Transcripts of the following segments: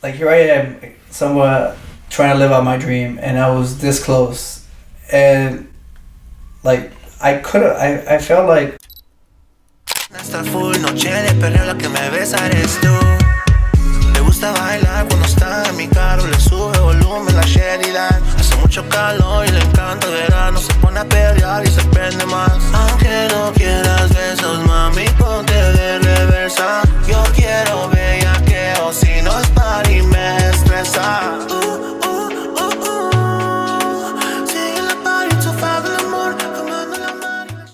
like here I am, somewhat trying to live out my dream, and I was this close, and like I felt like. Esta full noche de perreo, la que me besa eres tú. Le gusta bailar cuando está en mi carro, le sube volumen la Sheridan. Hace mucho calor y le encanta el verano, se pone a perrear y se prende más. Aunque no quieras besos, mami, ponte de reversa. Yo quiero bellaqueo, si no es party me estresa. Sigue la party, sofá del amor, fumando la mano.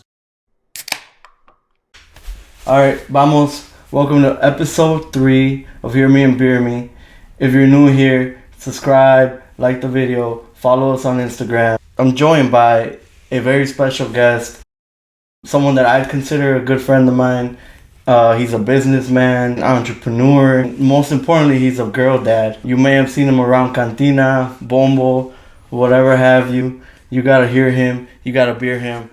Alright, vamos. Welcome to episode 3 of Hear Me and Beer Me. If you're new here, subscribe, like the video, follow us on Instagram. I'm joined by a very special guest, someone that I consider a good friend of mine. He's a businessman, entrepreneur. Most importantly, he's a girl dad. You may have seen him around Cantina, Bombo, whatever have you. You gotta hear him. You gotta beer him.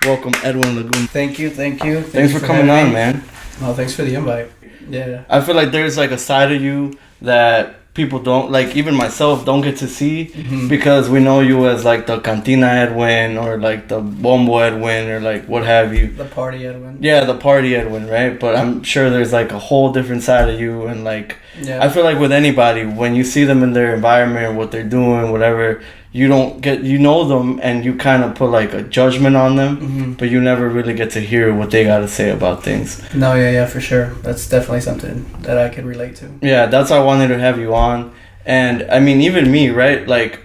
Welcome, Edwin Lagunas. Thank you. Thanks for coming on, man. No, thanks for the invite. Yeah. I feel like there's like a side of you that people don't, like even myself, don't get to see because we know you as like the Cantina Edwin or like the Bombo Edwin or like what have you. The party Edwin. Yeah, the party Edwin, right? But I'm sure there's like a whole different side of you, and like I feel like with anybody, when you see them in their environment or what they're doing, whatever, you know them and you kind of put like a judgment on them, but you never really get to hear what they got to say about things. No, yeah, for sure. That's definitely something that I could relate to. Yeah, that's why I wanted to have you on. And I mean, even me, right? Like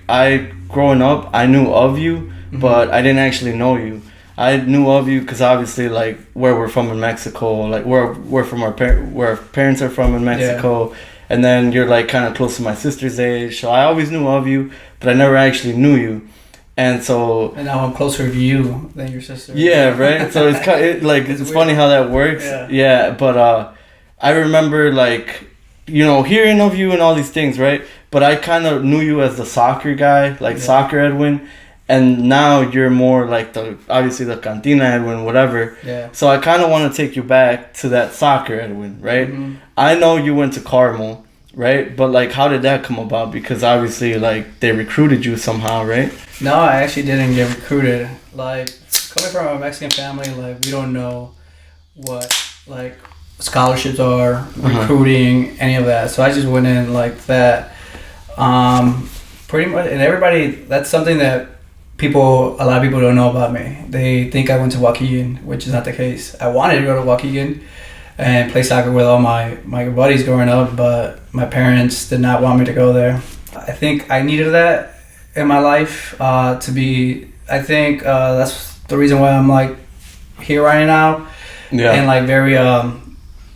growing up, I knew of you, but I didn't actually know you. I knew of you because obviously, like where we're from in Mexico, like we're from where our parents are from in Mexico. Yeah. And then you're like kind of close to my sister's age, so I always knew of you, but I never actually knew you, and now I'm closer to you than your sister. Yeah, right. So it's it's funny how that works. Yeah, but I remember like hearing of you and all these things, right? But I kind of knew you as the soccer guy, like soccer Edwin, and now you're more like obviously the Cantina Edwin, whatever. Yeah. So I kind of want to take you back to that soccer Edwin, right? I know you went to Carmel, right? But like, how did that come about? Because obviously, like, they recruited you somehow, right? No, I actually didn't get recruited. Like, coming from a Mexican family, like, we don't know what like scholarships are, recruiting, any of that. So I just went in like that. Pretty much, and everybody, that's something that a lot of people don't know about me. They think I went to Waukegan, which is not the case. I wanted to go to Waukegan and play soccer with all my buddies growing up, but my parents did not want me to go there. I think I needed that in my life I think that's the reason why I'm like here right now. Yeah. And like very I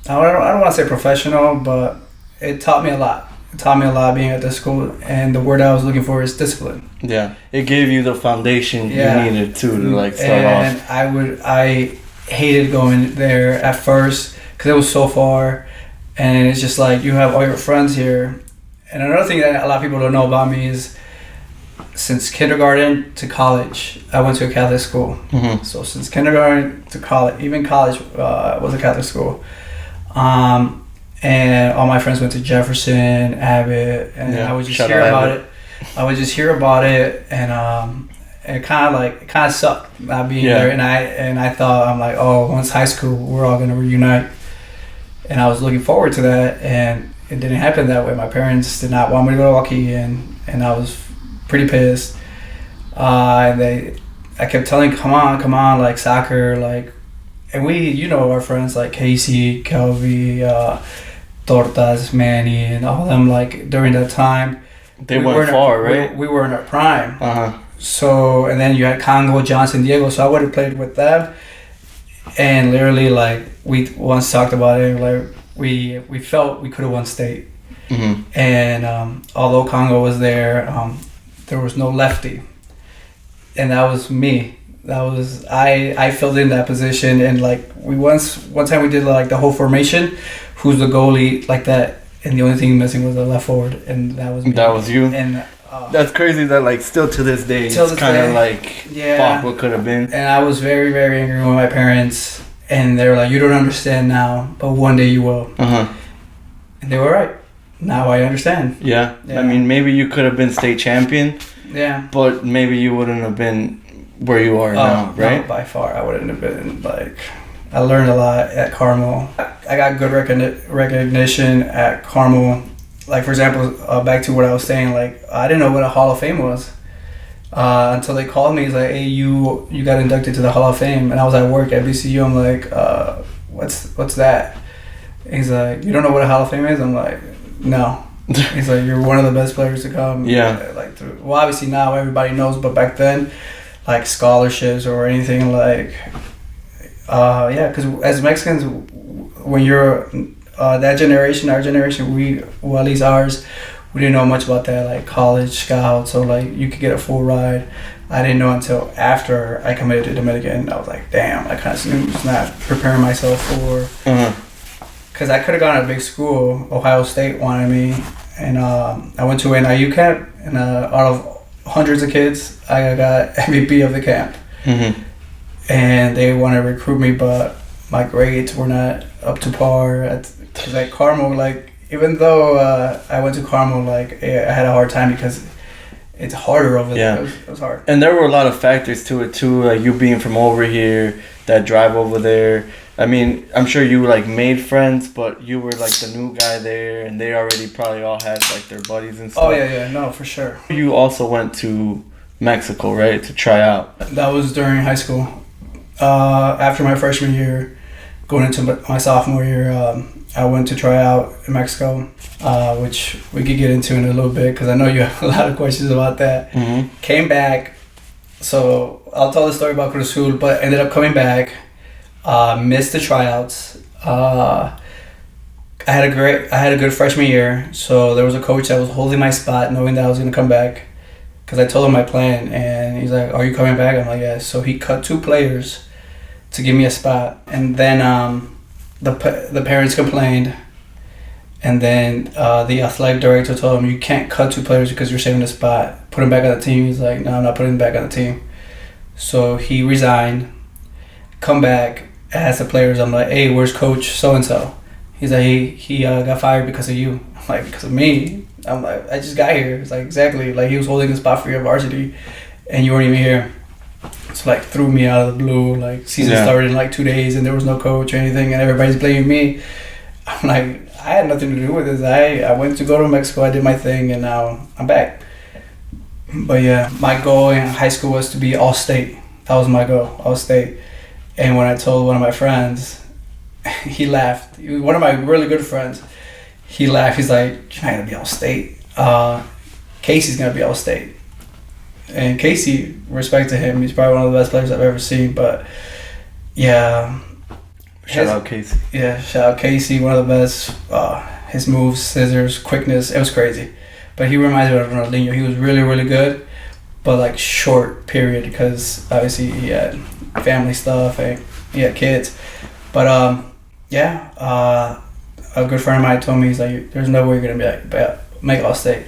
don't want to say professional, but it taught me a lot. It taught me a lot being at this school, and the word I was looking for is discipline. Yeah, it gave you the foundation you needed to like start off. And I hated going there at first because it was so far, and it's just like you have all your friends here. And another thing that a lot of people don't know about me is since kindergarten to college, I went to a Catholic school. So since kindergarten to college, even college was a Catholic school. And all my friends went to Jefferson, Abbott, and I would just hear about it. I would just hear about it, and it kind of sucked not being there. And I thought, I'm like, oh, once high school, we're all gonna reunite. And I was looking forward to that, and it didn't happen that way. My parents did not want me to go to Waukegan, and I was pretty pissed. And I kept telling, come on, like soccer, like, and we, our friends like Casey, Kelvy, Tortas, Manny, and all of them, like during that time. They went far, right? We were in our prime. So, and then you had Congo, Johnson, Diego, so I would have played with them. And literally, like, we once talked about it, like, we felt we could have won state. And although Congo was there was no lefty. And that was me. I filled in that position, and like one time we did like the whole formation, who's the goalie, like that, and the only thing missing was the left forward, and that was me. That was you. And that's crazy that like still to this day it's kind of like fuck what could have been. And I was very, very angry with my parents, and they were like, you don't understand now, but one day you will. And they were right. now I understand. Yeah. Yeah. I mean, maybe you could have been state champion, Yeah. but maybe you wouldn't have been where you are now, right? No, by far, I wouldn't have been like. I learned a lot at Carmel. I got good recognition at Carmel. Like, for example, back to what I was saying, like, I didn't know what a Hall of Fame was until they called me. He's like, hey, you got inducted to the Hall of Fame. And I was at work at BCU. I'm like, what's that? And he's like, you don't know what a Hall of Fame is? I'm like, no. He's like, you're one of the best players to come. Yeah. Like, well, obviously now everybody knows, but back then, like, scholarships or anything, like, yeah, because as Mexicans, when you're that generation, our generation, at least ours, we didn't know much about that, like college scouts, so like you could get a full ride. I didn't know until after I committed to Dominican. I was like, damn, I kind of was not preparing myself for, because I could have gone to a big school. Ohio State wanted me, and I went to an IU camp, and out of hundreds of kids, I got MVP of the camp. Mm-hmm. And they want to recruit me, but my grades were not up to par. Because at Carmel, like, even though I went to Carmel, like, I had a hard time because it's harder over there. It was hard. And there were a lot of factors to it too, like you being from over here, that drive over there. I mean, I'm sure you like made friends, but you were like the new guy there, and they already probably all had like their buddies and stuff. Oh yeah, no, for sure. You also went to Mexico, right, to try out? That was during high school. After my freshman year, going into my sophomore year, I went to try out in Mexico, which we could get into in a little bit because I know you have a lot of questions about that. Mm-hmm. Came Came back, so I'll tell the story about Cruz Azul, but ended up coming back, missed the tryouts. I had a good freshman year, so there was a coach that was holding my spot, knowing that I was gonna come back, because I told him my plan, and he's like, "Are you coming back?" I'm like, "Yeah." So he cut 2 players to give me a spot, and then the parents complained, and then the athletic director told him, "You can't cut 2 players because you're saving the spot. Put him back on the team." He's like, "No, I'm not putting him back on the team." So he resigned. Come back, ask the players. I'm like, "Hey, where's Coach so and so?" He's like, he got fired because of you. I'm like, "Because of me?" I'm like, "I just got here." It's like, exactly. Like, he was holding the spot for your varsity, and you weren't even here. So, like, threw me out of the blue. Like, season started in, like, 2 days, and there was no coach or anything, and everybody's blaming me. I'm like, I had nothing to do with this. I went to go to Mexico, I did my thing, and now I'm back. But, yeah, my goal in high school was to be All-State. That was my goal, All-State. And when I told one of my friends, he laughed. He was one of my really good friends. He laughed. He's like, "You're not going to be All-State. Casey's going to be All-State." And Casey, respect to him, he's probably one of the best players I've ever seen. But yeah, shout out Casey. Yeah, shout out Casey, one of the best. His moves, scissors, quickness, it was crazy. But he reminds me of Ronaldinho. He was really, really good, but like short period because obviously he had family stuff and he had kids. But yeah, a good friend of mine told me, he's like, "There's no way you're gonna make All-State."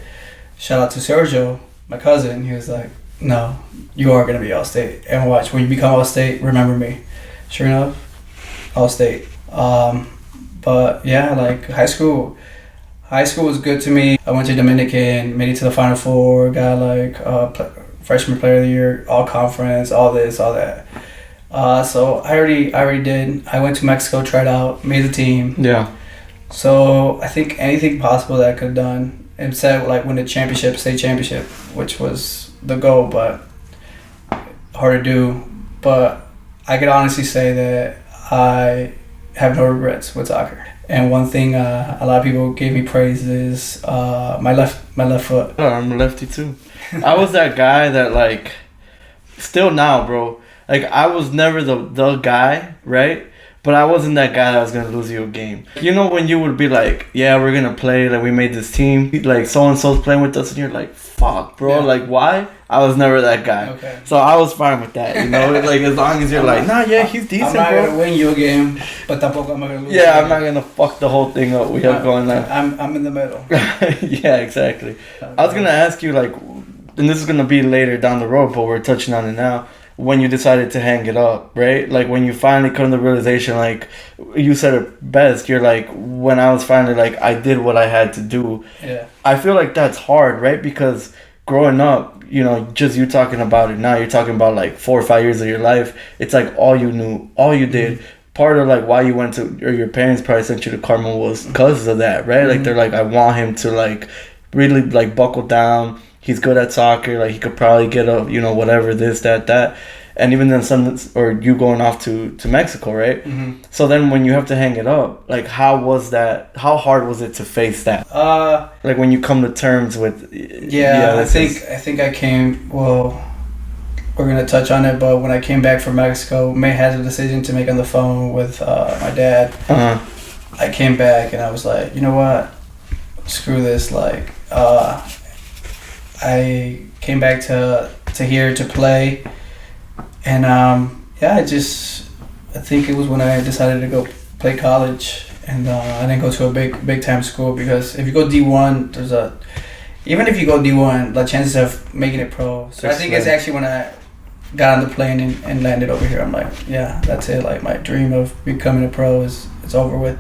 Shout out to Sergio, my cousin. He was like, "No, you are going to be All-State. And watch, when you become All-State, remember me." Sure enough, All-State. But yeah, like high school was good to me. I went to Dominican, made it to the Final Four, got like freshman player of the year, all conference, all this, all that. So I already did. I went to Mexico, tried out, made the team. Yeah. So I think anything possible that I could have done. Instead, like, win the championship, state championship, which was the goal, but hard to do. But I could honestly say that I have no regrets with soccer. And one thing a lot of people gave me praise is my left foot. Oh, I'm a lefty too. I was that guy that, like, still now, bro. Like, I was never the guy, right? But I wasn't that guy that was going to lose you a game. You know when you would be like, "Yeah, we're going to play, like, we made this team. Like, so-and-so's playing with us," and you're like, "Fuck, bro, like, why?" I was never that guy. Okay. So I was fine with that, you know? Like, as long as you're like, "Nah, yeah, he's decent, bro." I'm not going to win you a game, but tampoco I'm not going to lose. Yeah, I'm not going to fuck the whole thing up we have going on. I'm in the middle. Yeah, exactly. I was going to ask you, like, and this is going to be later down the road, but we're touching on it now. when you decided to hang it up, right? Like when you finally come to the realization, like you said it best, you're like, when I was finally like, I did what I had to do. Yeah. I feel like that's hard, right? Because growing up, you know, just you talking about it now, you're talking about like 4 or 5 years of your life. It's like all you knew, all you did. Part of like why you went to, or your parents probably sent you to Carmel was because of that, right? Like they're like, I want him to like really like buckle down. He's good at soccer. Like he could probably get a, you know, whatever, this, that. And even then or you going off to Mexico, right? So then when you have to hang it up, like how was that? How hard was it to face that? Like when you come to terms with. I think I came. Well, we're gonna touch on it, but when I came back from Mexico, May had a decision to make on the phone with my dad. I came back and I was like, you know what? Screw this. Like, I came back to here to play. And I think it was when I decided to go play college, and I didn't go to a big time school, because if you go D1, even if you go D1, the chances of making it pro. So I think it's actually when I got on the plane and landed over here, I'm like, yeah, that's it. Like my dream of becoming a pro is over with,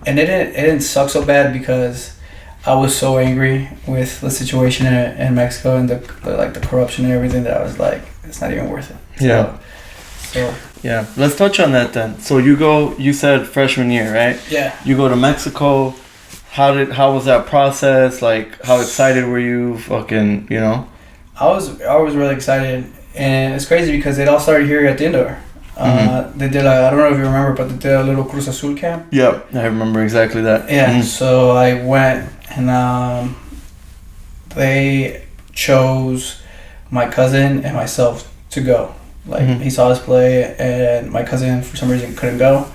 and it didn't suck so bad because I was so angry with the situation in Mexico and the corruption and everything that I was like, it's not even worth it. So yeah, let's touch on that then. So you said freshman year, right? Yeah. You go to Mexico. How was that process? Like, how excited were you? Fucking, you know. I was really excited, and it's crazy because it all started here at the indoor. They did I don't know if you remember, but they did a little Cruz Azul camp. Yeah, I remember exactly that. Yeah. So I went, and they chose my cousin and myself to go. Like he saw us play, and my cousin for some reason couldn't go.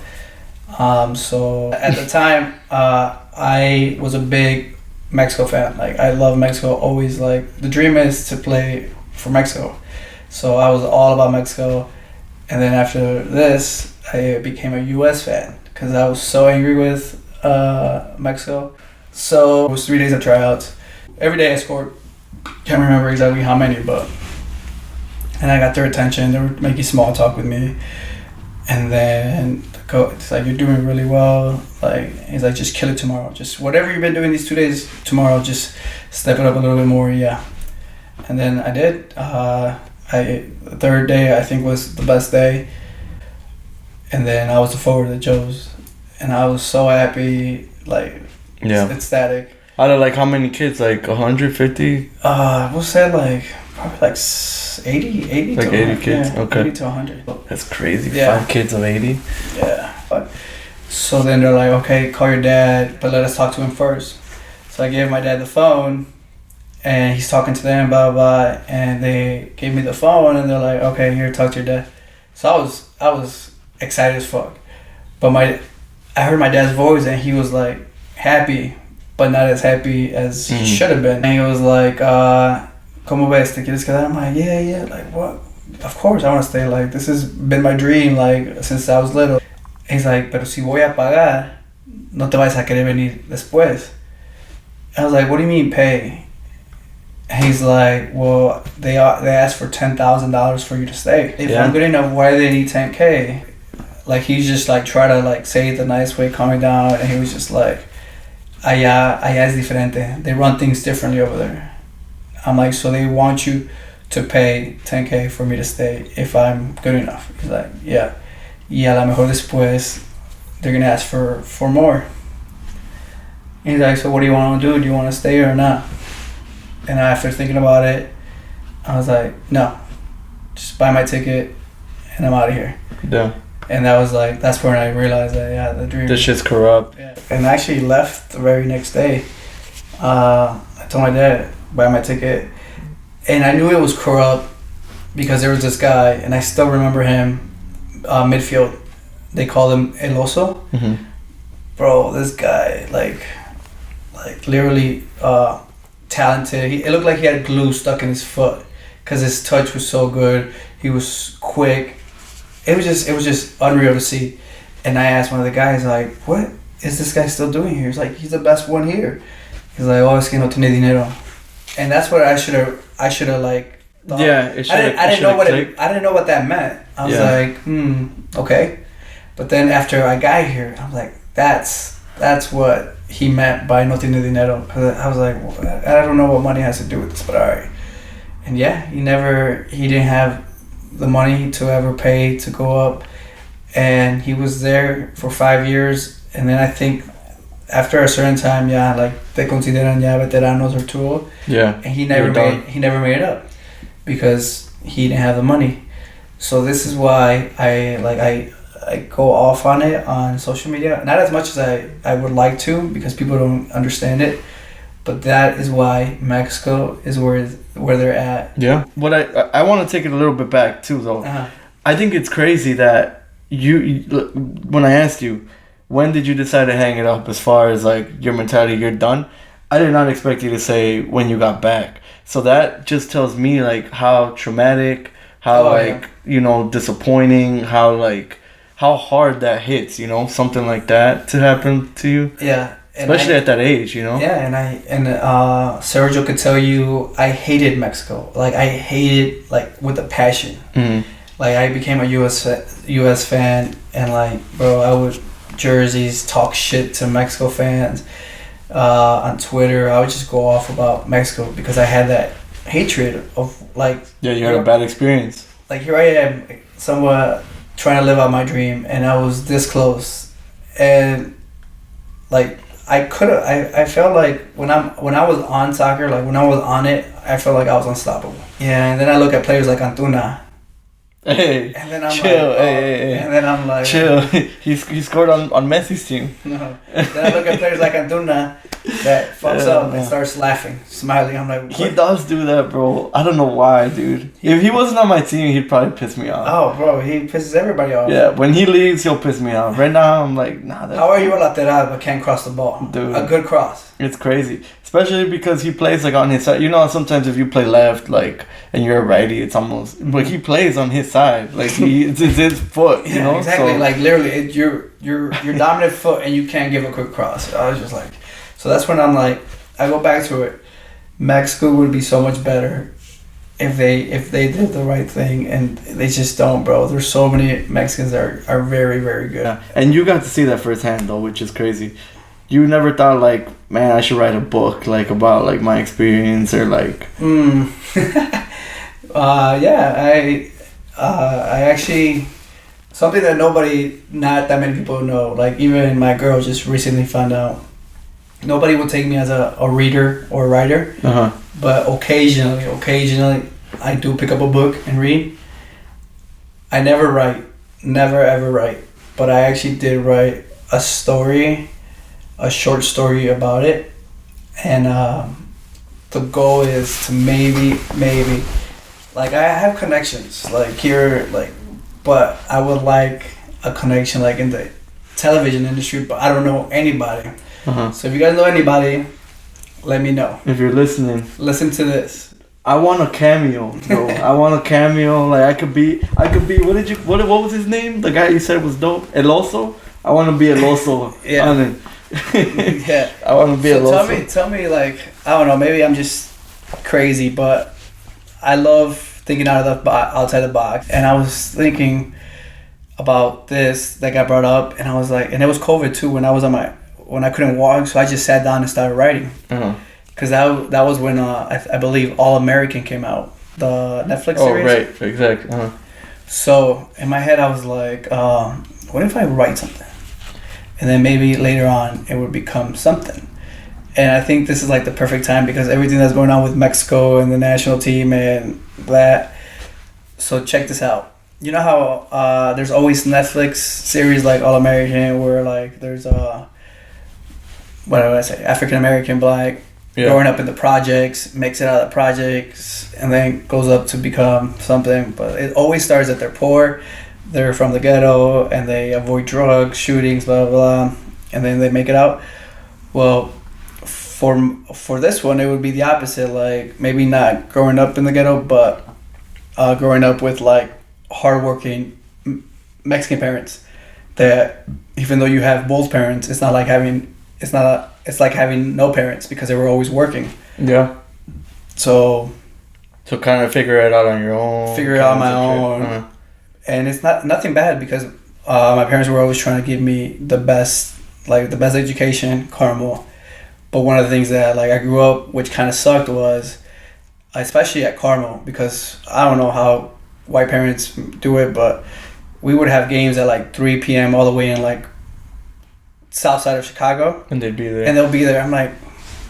So at the time, I was a big Mexico fan. Like I love Mexico. Always, like the dream is to play for Mexico. So I was all about Mexico. And then after this, I became a U.S. fan because I was so angry with Mexico. So it was 3 days of tryouts. Every day I scored. Can't remember exactly how many, but. And I got their attention. They were making small talk with me. And then the coach, it's like, you're doing really well. Like, he's like, just kill it tomorrow. Just whatever you've been doing these 2 days, tomorrow, just step it up a little bit more. Yeah. And then I did. The third day, I think, was the best day. And then I was the forward that chose. And I was so happy, like, ecstatic. Out of, like, how many kids? Like, 150? We'll say, like, probably, like, 80 like to 80 kids? Yeah, okay. 80 to 100. That's crazy. Yeah. 5 kids of 80? Yeah. But, so then they're like, okay, call your dad, but let us talk to him first. So I gave my dad the phone. And he's talking to them, blah, blah, blah, and they gave me the phone, and they're like, okay, here, talk to your dad. So I was excited as fuck. But I heard my dad's voice, and he was, like, happy, but not as happy as he should have been. And he was like, ¿Cómo ves? ¿Te quieres quedar? I'm like, yeah, like, what? Of course, I want to stay. Like, this has been my dream, like, since I was little. And he's like, pero si voy a pagar, no te vas a querer venir después. I was like, what do you mean pay? He's like, well, they asked for $10,000 for you to stay. If I'm good enough, why do they need $10K? Like, he's just like try to like say it the nice way, calm me down, and he was just like, allá es diferente. They run things differently over there. I'm like, so they want you to pay $10K for me to stay if I'm good enough. He's like, yeah. Y a lo mejor después they're gonna ask for more. He's like, so what do you want to do? Do you want to stay or not? And after thinking about it, I was like, no, just buy my ticket and I'm out of here. Yeah. And that was like, that's when I realized that, yeah, the dream. This shit's corrupt. Yeah. And I actually left the very next day. I told my dad, buy my ticket. And I knew it was corrupt because there was this guy, and I still remember him, midfield. They called him El Oso. Mm-hmm. Bro, this guy, like literally, talented. It looked like he had glue stuck in his foot because his touch was so good. He was quick. It was just unreal to see. And I asked one of the guys, like, what is this guy still doing here? He's like, he's the best one here. He's like, oh, es que no tiene dinero. And that's what I should have like thought. Yeah, it should. I didn't know what I didn't know what that meant. I was like, okay. But then after I got here, I'm like, that's what he meant by no tiene dinero. I was like, I don't know what money has to do with this, but all right. And yeah, he didn't have the money to ever pay to go up, and he was there for 5 years, and then I think after a certain time, yeah, like te consideran ya veteranos or two. Yeah. And he never made it up because he didn't have the money. So this is why I go off on it on social media. Not as much as I would like to, because people don't understand it. But that is why Mexico is where they're at. Yeah. What I want to take it a little bit back too, though. Uh-huh. I think it's crazy that you when I asked you, when did you decide to hang it up, as far as like your mentality, you're done, I did not expect you to say when you got back. So that just tells me like how traumatic, how disappointing, how hard that hits, something like that to happen to you. Yeah. Especially at that age, Yeah, and Sergio could tell you I hated Mexico. Like I hated with a passion. Mm-hmm. Like I became a US fan, and like, bro, I would jerseys, talk shit to Mexico fans on Twitter. I would just go off about Mexico because I had that hatred of like. Yeah, you had a bad experience. Like here I am, somewhat trying to live out my dream, and I was this close, and like I felt like when I was on soccer, like when I was on it, I felt like I was unstoppable. Yeah, and then I look at players like Antuna. Hey, and then I'm chill. like, Hey. And then I'm like, chill. He scored on Messi's team. No. Then I look at players like Antuna that fucks up and starts laughing, smiling. I'm like, what? He does do that, bro. I don't know why, dude. If he wasn't on my team, he'd probably piss me off. Oh, bro, he pisses everybody off. Yeah, when he leaves, he'll piss me off. Right now, I'm like, nah. How are you a lateral but can't cross the ball? Dude, a good cross. It's crazy, especially because he plays like on his side. Sometimes if you play left, like, and you're a righty, it's almost. But he plays on his side, like it's his foot. Yeah, exactly. So, like literally, your dominant foot, and you can't give a quick cross. I was just like, so that's when I'm like, I go back to it. Mexico would be so much better if they did the right thing, and they just don't, bro. There's so many Mexicans that are very, very good. Yeah. And you got to see that firsthand, though, which is crazy. You never thought like, man, I should write a book like about like my experience or like. Yeah, I actually, something that not that many people know. Like even my girl just recently found out. Nobody would take me as a reader or a writer, but occasionally, I do pick up a book and read. I never ever write, but I actually did write a short story about it, and the goal is to maybe, like I have connections like here, like, but I would like a connection like in the television industry, but I don't know anybody. So if you guys know anybody, let me know. If you're listening, listen to this. I want a cameo, bro. I want a cameo. Like I could be. What was his name? The guy you said was dope. El Oso. I want to be El Oso. Yeah. Yeah. I want to be El Oso. Tell me, like, I don't know. Maybe I'm just crazy, but I love thinking outside the box. And I was thinking about this that got brought up, and I was like, and it was COVID too when I couldn't walk, so I just sat down and started writing. Because that was when I believe All American came out, the Netflix series. Oh, right, exactly. So in my head, I was like, what if I write something? And then maybe later on, it would become something. And I think this is like the perfect time because everything that's going on with Mexico and the national team and that. So check this out. You know how there's always Netflix series like All American where like there's African American black growing up in the projects, makes it out of the projects, and then goes up to become something. But it always starts that they're poor, they're from the ghetto, and they avoid drugs, shootings, blah, blah, blah, and then they make it out. Well, for this one, it would be the opposite. Like maybe not growing up in the ghetto, but growing up with like hardworking Mexican parents. That even though you have both parents, it's like having no parents because they were always working. Yeah. So So kind of figure it out on your own. Figure it out on my own. And it's nothing bad because my parents were always trying to give me the best education, Carmel. But one of the things that like I grew up, which kind of sucked, was especially at Carmel, because I don't know how white parents do it, but we would have games at like 3 p.m. all the way in like south side of Chicago, and they'll be there. I'm like,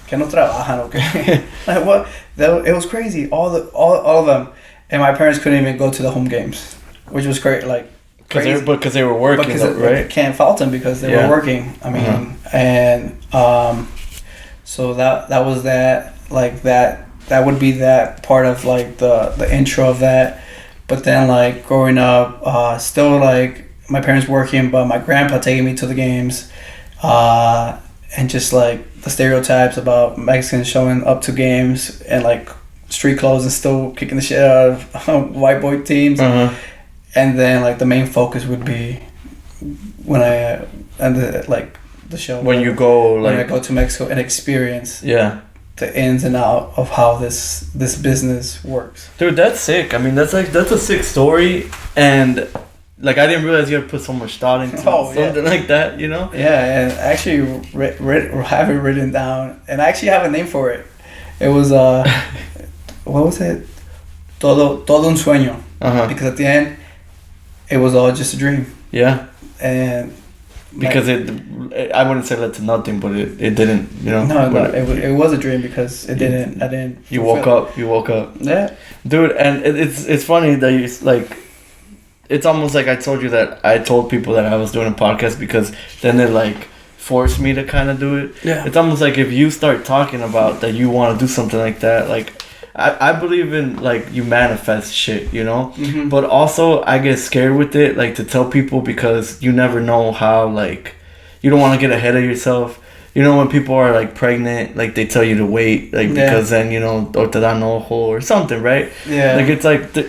que no trabajan, okay? Like what? It was crazy. All of them, and my parents couldn't even go to the home games, which was great. Like because they were working, right? Can't fault them because they were working. I mean, and so that was that. Like that would be that part of like the intro of that. But then like growing up, still like my parents working, but my grandpa taking me to the games, and just like the stereotypes about Mexicans showing up to games and like street clothes and still kicking the shit out of white boy teams. And then like the main focus would be when I ended like the show. When I go to Mexico and experience the ins and out of how this business works. Dude, that's sick. I mean, that's a sick story, and like I didn't realize you had to put so much thought into something like that, you know? Yeah, and I actually have it written down, and I actually have a name for it. It was what was it? Todo un sueño. Because at the end, it was all just a dream. Yeah. And because I wouldn't say led to nothing, but it didn't, you know. No, it was a dream because it didn't. I didn't. You woke up. Yeah. Dude, and it's funny that you like. It's almost like I told you that I told people that I was doing a podcast because then it like forced me to kind of do it. Yeah. It's almost like if you start talking about that you want to do something like that, like. I believe in like you manifest shit, you know, but also I get scared with it, like to tell people because you never know how, like, you don't want to get ahead of yourself. You know, when people are like pregnant, like they tell you to wait, like because then, you know, o te dan ojo or something, right? Yeah. Like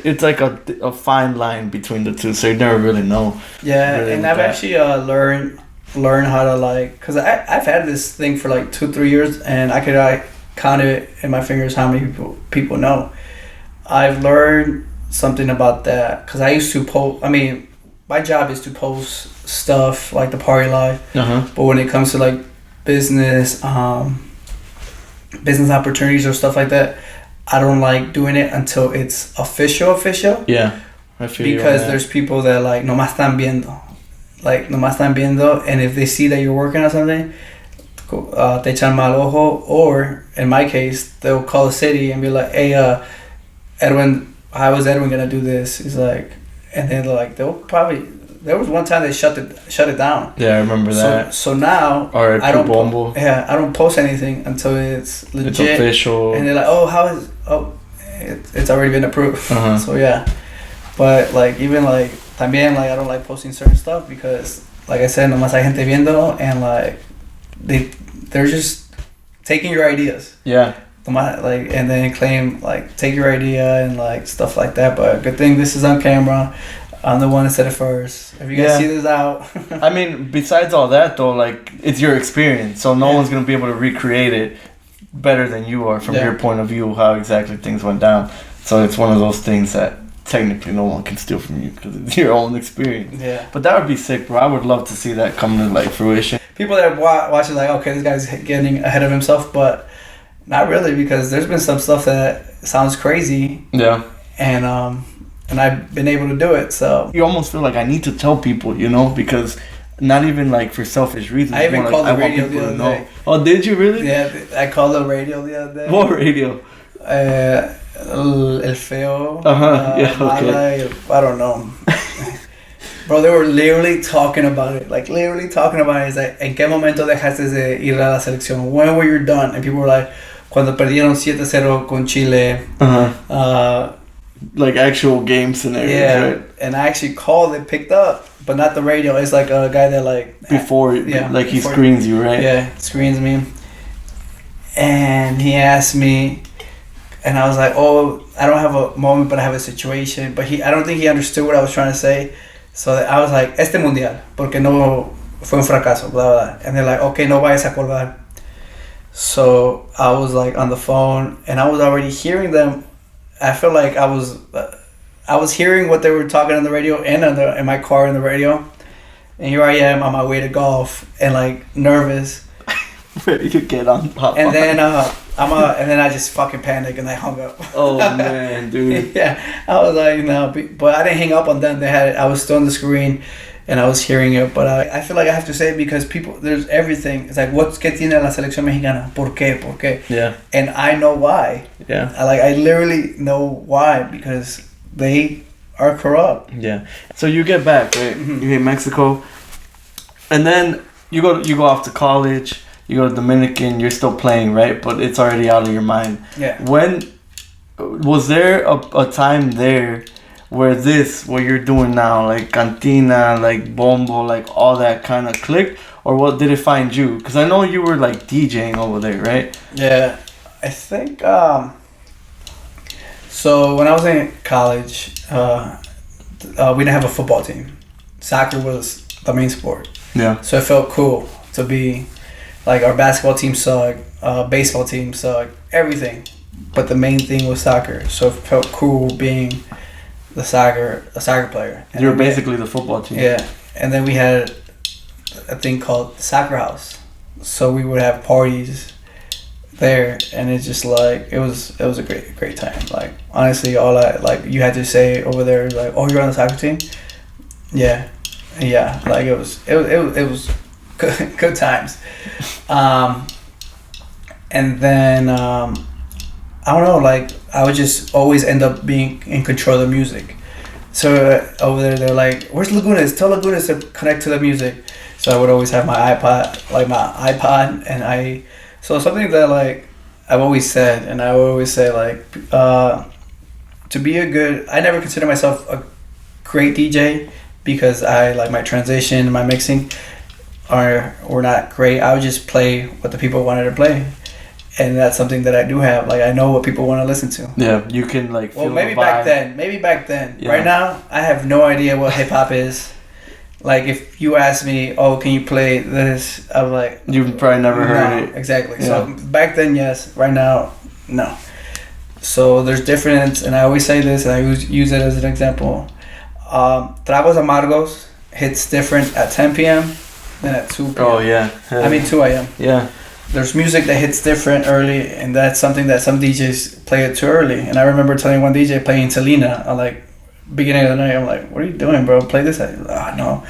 it's like a fine line between the two, so you never really know. Yeah, really and I've actually learned how to like, cause I've had this thing for like 2-3 years, and I could count it in my fingers how many people know. I've learned something about that because I used to post. I mean, my job is to post stuff like the party life. But when it comes to like business opportunities or stuff like that, I don't like doing it until it's official. Yeah, I feel because there's people that like nomás están viendo, and if they see that you're working on something, te echan mal ojo, or in my case they'll call the city and be like, hey, Edwin, how is Edwin gonna do this? He's like, and then they're like, there was one time they shut it down. Yeah, I remember that. So now I don't Bombo. I don't post anything until it's legit. It's official. And they're like, it's already been approved. So yeah, but like even like también like I don't like posting certain stuff because like I said, nomás hay gente viendo, and like they're just taking your ideas. Yeah. Like, and then claim like take your idea and like stuff like that. But good thing this is on camera. I'm the one that said it first. If you guys see this out. I mean, besides all that though, like it's your experience, so no one's gonna be able to recreate it better than you are from your point of view, how exactly things went down. So it's one of those things that technically no one can steal from you because it's your own experience. Yeah. But that would be sick, bro. I would love to see that come to like fruition. People that watch it like, okay, this guy's getting ahead of himself, but not really, because there's been some stuff that sounds crazy. Yeah. And I've been able to do it, so. You almost feel like I need to tell people, you know, because not even like for selfish reasons. I even called the radio the other day. Oh, did you really? Yeah, I called the radio the other day. What radio? El Feo. Yeah, okay. I don't know. Bro, they were literally talking about it. Like, literally talking about it. It's like, ¿en qué momento dejaste de ir a la selección? When were you done? And people were like, cuando perdieron 7-0 con Chile. Like actual game scenarios, right? And I actually called it, picked up, but not the radio. It's like a guy that like... He screens you, right? Yeah, screens me. And he asked me, and I was like, oh, I don't have a moment, but I have a situation. But I don't think he understood what I was trying to say. So I was like, este mundial, porque no fue un fracaso, blah, blah. And they're like, okay, no vayas a colgar. So I was like on the phone, and I was already hearing them I feel like I was hearing what they were talking on the radio and in my car on the radio, and here I am on my way to golf and like nervous. Ready to get on top. And then and then I just fucking panicked and I hung up. Oh man, dude. Yeah, I was like, no, but I didn't hang up on them. They had it. I was still on the screen, and I was hearing it. But I feel like I have to say it because people, there's everything. It's like, what's que tiene la selección mexicana? ¿Por qué? ¿Por qué? Yeah. And I know why. Yeah. I literally know why, because they are corrupt. Yeah. So you get back, right? Mm-hmm. You hit Mexico, and then you go off to college. You go to Dominican, you're still playing, right? But it's already out of your mind. Yeah. When was there a time there where what you're doing now, like Cantina, like Bombo, like all that kind of clicked? Or what did it find you? Because I know you were like DJing over there, right? Yeah. I think, so when I was in college, we didn't have a football team. Soccer was the main sport. Yeah. So it felt cool to be... Like, our basketball team sucked, baseball team sucked, everything. But the main thing was soccer. So it felt cool being a soccer player. And you were basically the football team. Yeah. And then we had a thing called the Soccer House. So we would have parties there. And it's just like, it was a great time. Like, honestly, you had to say over there, like, oh, you're on the soccer team? Yeah. Yeah. Like, it was good times. And then I don't know, like, I would just always end up being in control of the music. So over there they're like, where's Lagunas? Tell Lagunas to connect to the music. So I would always have my iPod, and so something that, like, I've always said, and I would always say, like, to be I never consider myself a great DJ because I like my transition and my mixing were not great. I would just play what the people wanted to play, and that's something that I do have. Like, I know what people want to listen to. Yeah, you can like. Well, maybe back then. Yeah. Right now, I have no idea what hip hop is. Like, if you ask me, oh, can you play this? I'm like, you've probably never heard it. Exactly. Yeah. So back then, yes. Right now, no. So there's difference, and I always say this, and I use it as an example. Tragos Amargos hits different at 10 p.m. than at 2 p.m. Oh yeah. 2 a.m. Yeah. There's music that hits different early, and that's something that some DJs play it too early. And I remember telling one DJ playing Selena, I'm like, beginning of the night, I'm like, what are you doing, bro? Play this. No.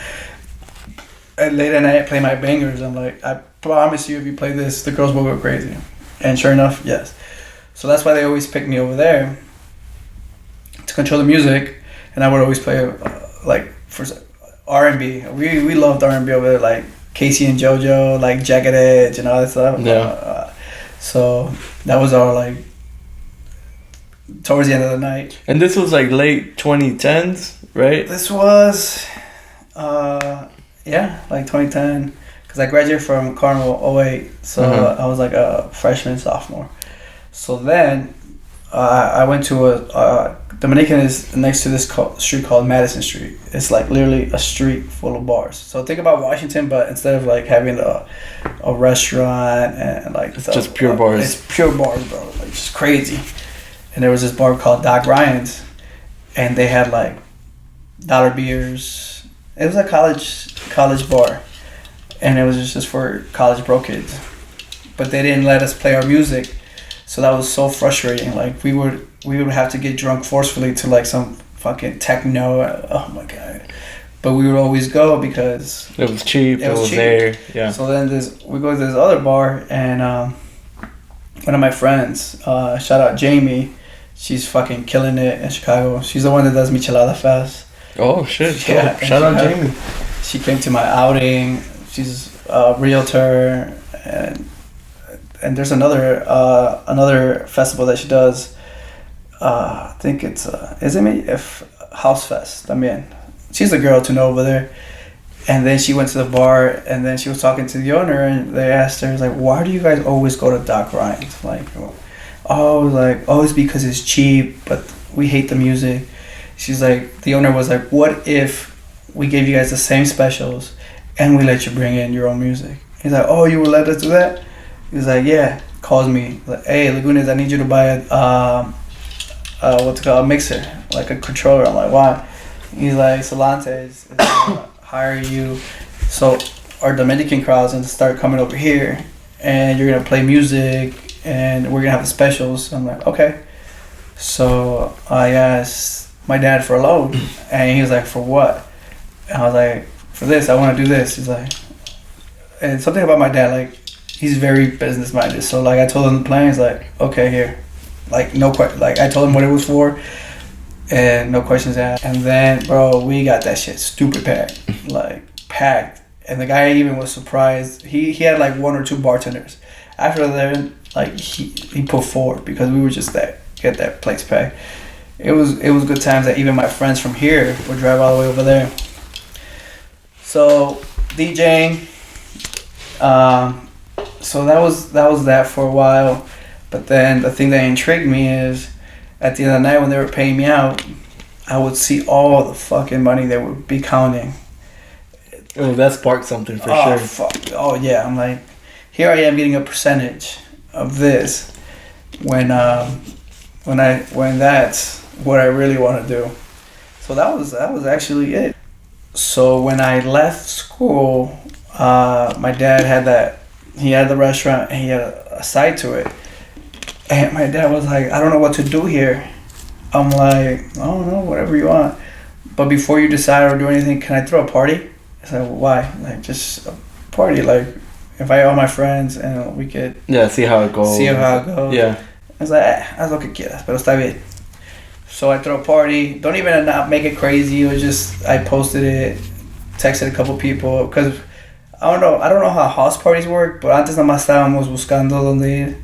And late at night, I play my bangers. I'm like, I promise you, if you play this, the girls will go crazy. And sure enough, yes. So that's why they always pick me over there to control the music. And I would always play for R&B. We loved R&B over there, like Casey and JoJo, like Jagged Edge and all that stuff. Yeah. So that was all like towards the end of the night. And this was like late 2010s, right? This was, like 2010. Because I graduated from Carnival 08. So I was like a freshman, sophomore. So then I went to Dominican is next to this street called Madison Street. It's like literally a street full of bars. So think about Washington, but instead of like having a restaurant and like it's just pure bars. It's pure bars, bro. Like, just crazy. And there was this bar called Doc Ryan's, and they had like dollar beers. It was a college bar, and it was just for college bro kids. But they didn't let us play our music. So that was so frustrating. Like, we would have to get drunk forcefully to like some fucking techno. Oh my god! But we would always go because it was cheap. It was cheap. There. Yeah. So then we go to this other bar, and one of my friends, shout out Jamie, she's fucking killing it in Chicago. She's the one that does Michelada Fest. Oh shit! Yeah. Shout out Jamie. She came to my outing. She's a realtor, and there's another festival that she does. I think it's House Fest. I mean, she's the girl to know over there. And then she went to the bar, and then she was talking to the owner, and they asked her, like, why do you guys always go to Doc Ryan's? Like, it's because it's cheap, but we hate the music. She's like, the owner was like, what if we gave you guys the same specials and we let you bring in your own music? He's like, oh, you would let us do that? He's like, yeah. Calls me, like, hey, Lagunas, I need you to buy a what's it called, a mixer, like a controller. I'm like, why? He's like, Solante is gonna hire you, so our Dominican crowd's gonna start coming over here, and you're gonna play music, and we're gonna have the specials. I'm like, okay. So I asked my dad for a loan, and he was like, for what? And I was like, for this, I want to do this. He's like, and something about my dad, like, he's very business minded. So like, I told him the plan. He's like, okay, here, like no question. Like I told him what it was for, and no questions asked. And then, bro, we got that shit stupid packed, like packed. And the guy even was surprised. He had like 1 or 2 bartenders. After that, like he put 4 because we were just get that place packed. It was good times that even my friends from here would drive all the way over there. So DJing, so that was that for a while. But then the thing that intrigued me is at the end of the night when they were paying me out, I would see all the fucking money they would be counting. Oh, that sparked something for sure. Fuck. Oh yeah, I'm like, here I am getting a percentage of this when that's what I really want to do. So that was actually it. So when I left school, my dad had he had the restaurant and he had a side to it. And my dad was like, I don't know what to do here. I'm like, I don't know, whatever you want. But before you decide or do anything, can I throw a party? I said, well, why? Like, just a party. Like, invite all my friends and we could... Yeah, see how it goes. Yeah. I was like, haz lo que quieras, pero está bien. So I throw a party. Don't even not make it crazy. It was just, I posted it, texted a couple people. Because, I don't know how house parties work, but antes nada más estábamos buscando donde ir.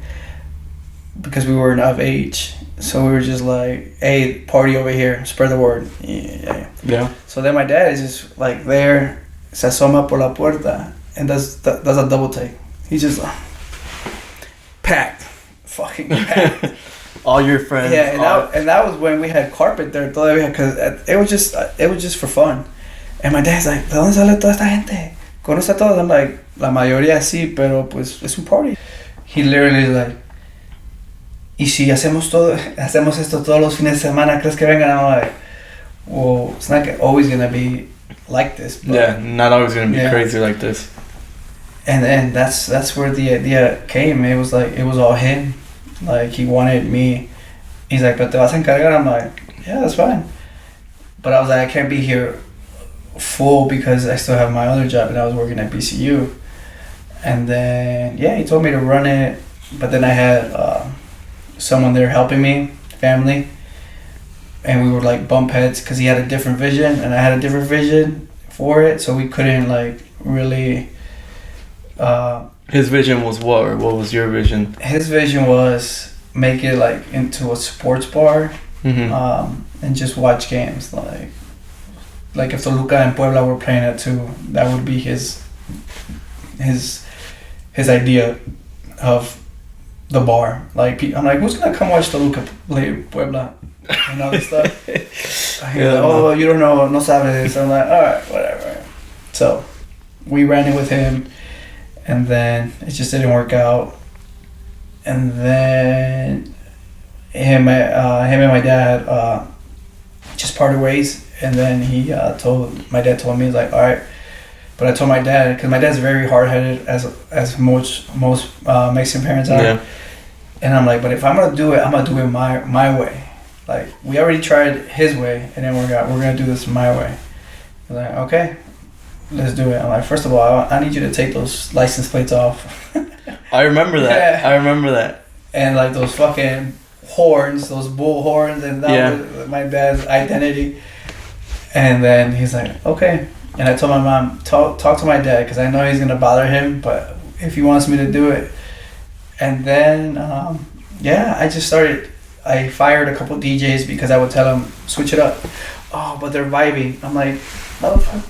Because we weren't of age. So we were just like, hey, party over here, spread the word. Yeah. So then my dad is just like there, se asoma por la puerta, and does a double take. He's just packed, fucking packed. All your friends. Yeah, and that was when we had carpet there todavía, because it was just for fun. And my dad's like, ¿de dónde sale toda esta gente? ¿Conoce a todos? I'm like, la mayoría sí, pero pues es un party. He literally is like, y si hacemos esto todos los fines de semana, ¿crees que vengan? I'm like, well, it's not always gonna be like this. But yeah, not always gonna be crazy like this. And then that's where the idea came. It was all him. Like, he wanted me. He's like, ¿pero te vas a encargar? I'm like, yeah, that's fine. But I was like, I can't be here full because I still have my other job and I was working at BCU. And then he told me to run it, but then I had someone there helping me, family, and we were like bump heads because he had a different vision and I had a different vision for it, so we couldn't like really. His vision was what, or what was your vision? His vision was make it like into a sports bar, and just watch games. Like if Toluca and Puebla were playing it too, that would be his idea of the bar. Like, I'm like, who's gonna come watch Toluca play Puebla and all this stuff? Like, you don't know, no sabes. I'm like, all right, whatever. So we ran it with him, and then it just didn't work out. And then him and my dad just parted ways. And then my dad told me, he's like, all right. But I told my dad, because my dad's very hard-headed, as most Mexican parents are. Yeah. And I'm like, but if I'm gonna do it, I'm gonna do it my way. Like, we already tried his way, and then we're gonna do this my way. I'm like, okay, let's do it. I'm like, first of all, I need you to take those license plates off. I remember that. Yeah. I remember that. And like those fucking horns, those bull horns, and that was my dad's identity. And then he's like, okay. And I told my mom, talk to my dad, because I know he's going to bother him, but if he wants me to do it. And then, I fired a couple DJs because I would tell them, switch it up. Oh, but they're vibing. I'm like, motherfucker.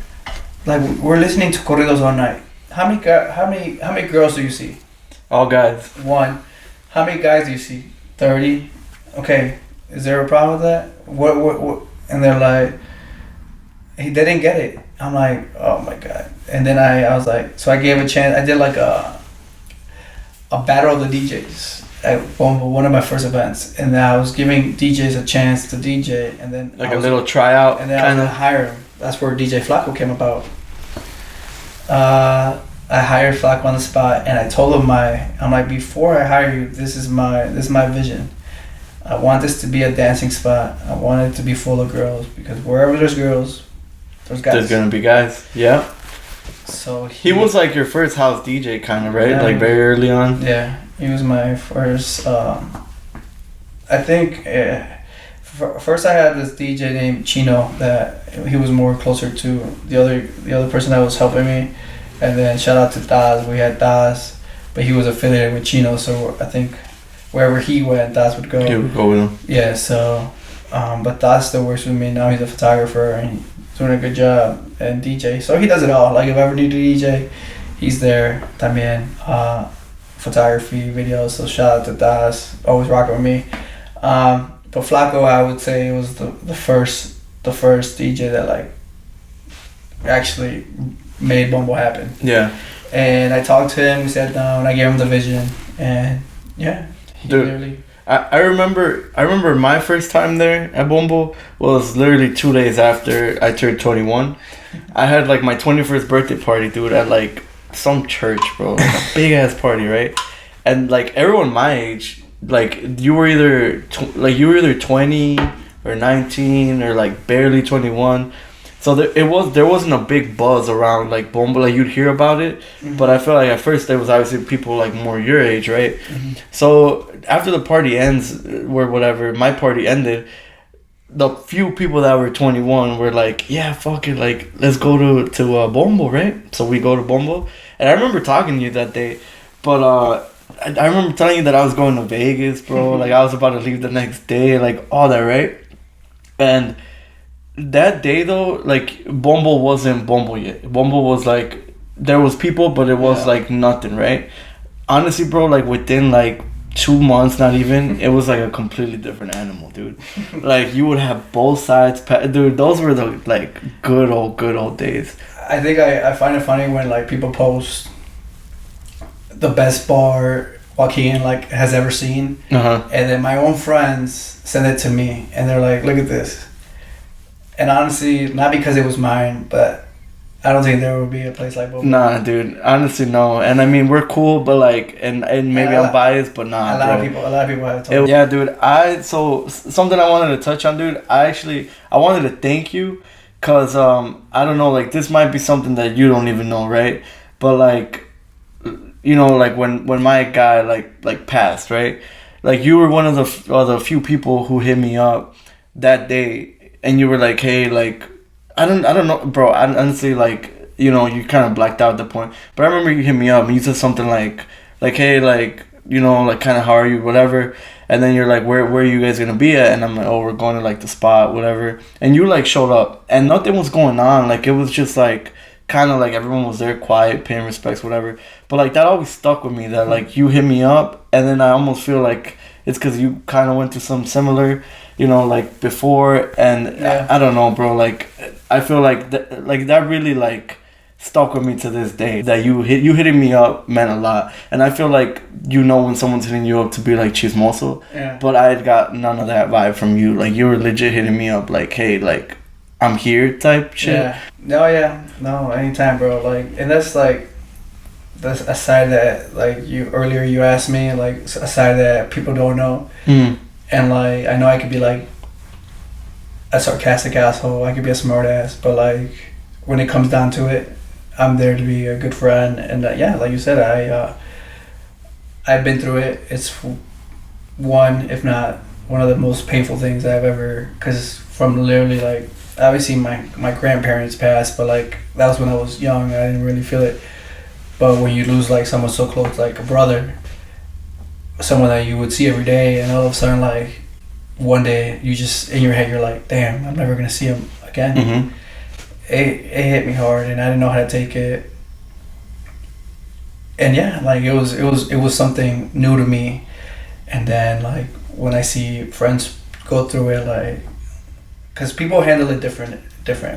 Like, we're listening to corridos all night. How many girls do you see? All guys. 1. How many guys do you see? 30. Okay, is there a problem with that? What? And they're like, they didn't get it. I'm like, oh my God. And then I was like, so I gave a chance. I did like a battle of the DJs. at one of my first events, and then I was giving DJs a chance to DJ, and then like a little tryout, and then I was gonna hire him. That's where DJ Flacco came about. I hired Flacco on the spot, and I told him I'm like, before I hire you, this is my vision. I want this to be a dancing spot. I want it to be full of girls, because wherever there's girls, there's guys. There's gonna be guys. Yeah. So he was like your first house DJ, kind of, right? Yeah, like very early on. Yeah, he was my first. I think first I had this DJ named Chino that he was more closer to the other person that was helping me, and then shout out to Daz. We had Daz, but he was affiliated with Chino, so I think wherever he went, Daz would go. He would go with him. Yeah, so but Daz still works with me now. He's a photographer and he's doing a good job, and DJ. So he does it all. Like if I ever need a DJ, he's there. También photography, videos. So shout out to Daz, always rocking with me. But Flacco, I would say, was the first DJ that like actually made Bombo happen. Yeah. And I talked to him. We sat down. I gave him the vision, and yeah, Dude, literally. I remember my first time there at Bombo was literally 2 days after I turned 21. I had like my 21st birthday party, dude, at like some church, bro, like a big ass party, right? And like everyone my age, like you were either 20 or 19 or like barely 21. So there wasn't a big buzz around like Bombo, like you'd hear about it, but I felt like at first there was obviously people like more your age, right? Mm-hmm. So after the party ends, or whatever, my party ended, the few people that were 21 were like, yeah, fuck it, like let's go to Bombo, right? So we go to Bombo, and I remember talking to you that day, but I remember telling you that I was going to Vegas, bro. Like I was about to leave the next day, like all that, right? And that day though, like Bombo wasn't Bombo yet. Bombo was like, there was people, but it was like nothing, right? Honestly, bro, like within like 2 months, not even, it was like a completely different animal, dude. Like you would have both sides, dude. Those were the like good old days. I think I find it funny when like people post the best bar Joaquin like has ever seen, and then my own friends send it to me, and they're like, look at this. And honestly, not because it was mine, but I don't think there would be a place like Bombo. Nah, dude. Honestly, no. And I mean, we're cool, but like, and maybe I'm biased, but nah. A lot of people have told me. Yeah, dude. So something I wanted to touch on, dude. I wanted to thank you, cause I don't know, like this might be something that you don't even know, right? But like, you know, like when my guy like passed, right? Like you were one of the few people who hit me up that day. And you were like, hey, like, I don't know, bro. I honestly, like, you know, you kind of blacked out at the point. But I remember you hit me up and you said something like, hey, like, you know, like, kind of how are you, whatever. And then you're like, where are you guys gonna be at? And I'm like, oh, we're going to like the spot, whatever. And you like showed up, and nothing was going on. Like it was just like, kind of like everyone was there, quiet, paying respects, whatever. But like that always stuck with me. That like you hit me up, and then I almost feel like it's because you kind of went through some similar, you know, like before, and I don't know, bro. Like, I feel like that really like stuck with me to this day. That you hitting me up meant a lot, and I feel like you know when someone's hitting you up to be like chismoso. Yeah. But I had got none of that vibe from you. Like you were legit hitting me up, like, hey, like I'm here type shit. Yeah. No, anytime, bro. Like, and that's like. That's a side that like you asked me, like a side that people don't know. And like I know I could be like a sarcastic asshole, I could be a smart ass, but like when it comes down to it, I'm there to be a good friend. And yeah, like you said, I've been through it. It's one, if not one of the most painful things I've ever, because from literally like obviously my grandparents passed, but like that was when I was young. I didn't really feel it. But when you lose like someone so close, like a brother, someone that you would see every day, and all of a sudden like one day you just in your head you're like, damn, I'm never gonna see him again. Mm-hmm. It hit me hard, and I didn't know how to take it. And yeah, like it was something new to me. And then like when I see friends go through it, like, cause people handle it different.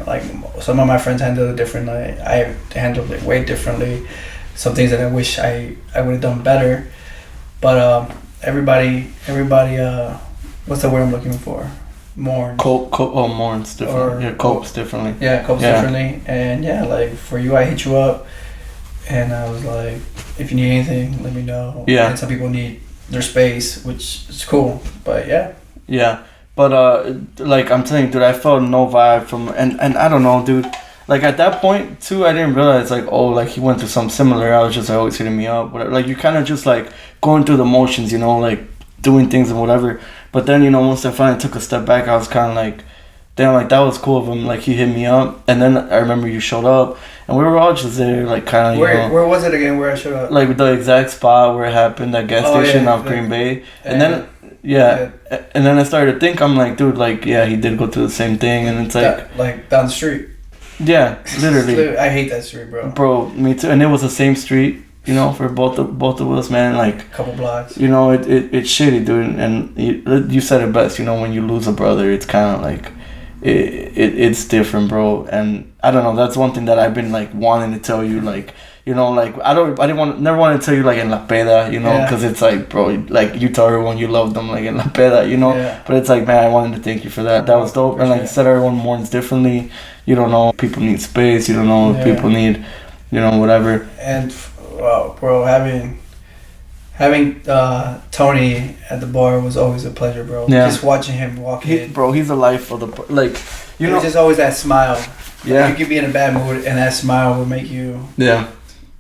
Like some of my friends handle it differently. I handled it way differently. Some things that I wish I would have done better. But everybody. What's the word I'm looking for? Mourns. Mourns differently. Copes differently. Yeah, copes differently. And yeah, like for you, I hit you up, and I was like, if you need anything, let me know. Yeah. And some people need their space, which is cool. But yeah. Yeah, but like I'm telling you, dude, I felt no vibe from, and I don't know, dude. Like at that point too, I didn't realize like, oh, like he went through something similar. I was just like, oh, he's hitting me up, whatever. Like you kind of just like going through the motions, you know, like doing things and whatever. But then, you know, once I finally took a step back, I was kind of like, damn, like that was cool of him. Like he hit me up, and then I remember you showed up, and we were all just there, like kind of. Where was it again? Where I showed up? Like the exact spot where it happened, that gas station off Green Bay, and then. Yeah, and then I started to think, I'm like, dude, like, yeah, he did go through the same thing, and it's like down the street. Yeah, literally. I hate that street, bro. Bro, me too. And it was the same street, you know, for both of us, man. Like, couple blocks. You know, it's shitty, dude. And you said it best. You know, when you lose a brother, it's kind of like it's different, bro. And I don't know. That's one thing that I've been like wanting to tell you, like. You know, like never want to tell you like in La Peda, you know, because it's like, bro, like you tell everyone you love them like in La Peda, you know. Yeah. But it's like, man, I wanted to thank you for that. That was dope. And like you said, everyone mourns differently. You don't know, people need space. You don't know, people need, you know, whatever. And well, bro, having Tony at the bar was always a pleasure, bro. Yeah. Just watching him walk in. Bro, he's the life of the like. You know, just always that smile. Yeah. Like, you could be in a bad mood, and that smile will make you. Yeah.